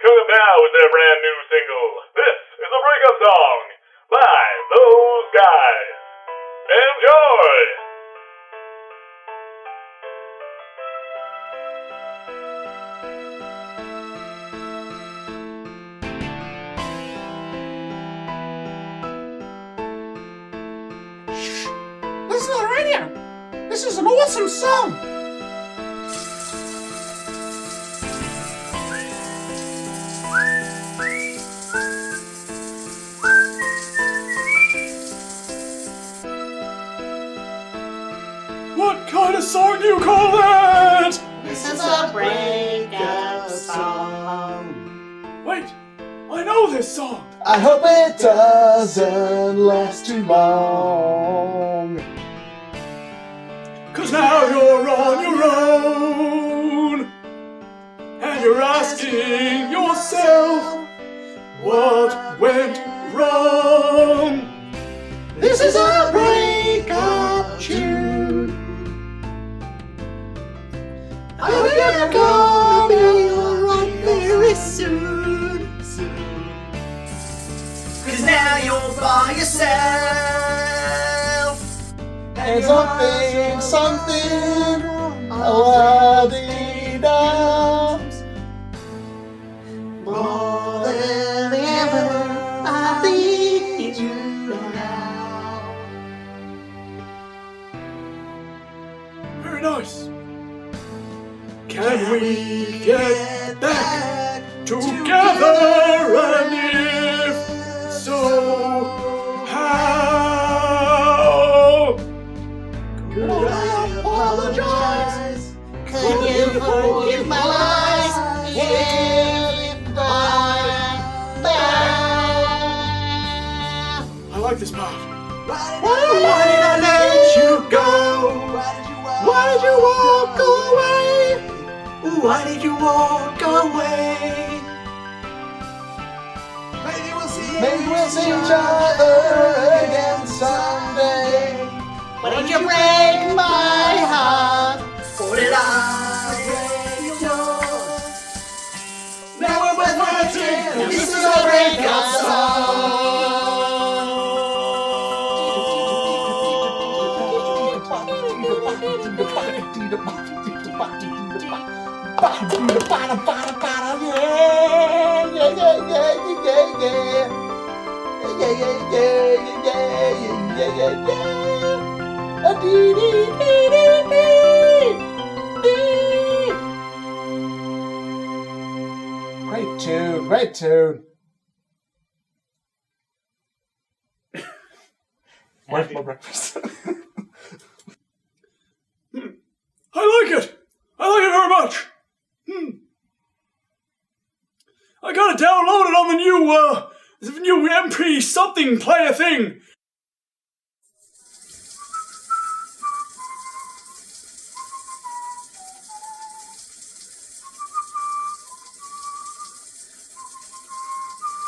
coming now with their brand new single. This is a breakup song by those guys. Enjoy! Listen to the radio! This is an awesome song! What kind of song do you call that? This is a breakup song. Wait, I know this song. I hope it doesn't last too long. 'Cause now you're on your own, and you're asking yourself, what went wrong? This is a breakup tune. I hope you're gonna be alright very soon. 'Cause now you're by yourself. And something, la-dee-dums. More than ever, I need you now. Very nice. Can we get back together? And if so, how? Could I apologize? Could you forgive my lies? If I like this part. why did I let you go? Why did you walk away? Why did you walk away? Maybe we'll see each other again someday. Why did you break my heart? Or did I break yours? Now we're both hurting, and this is a breakup Great tune. Where's my breakfast? I like it. I like it very much. I got it downloaded on the new MP something player thing.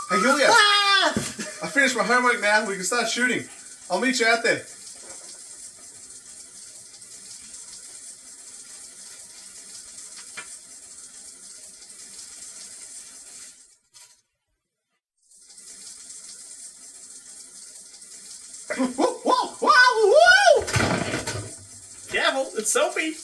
Hey, Julia! I finished my homework now. We can start shooting. I'll meet you out there. Careful, it's Sophie.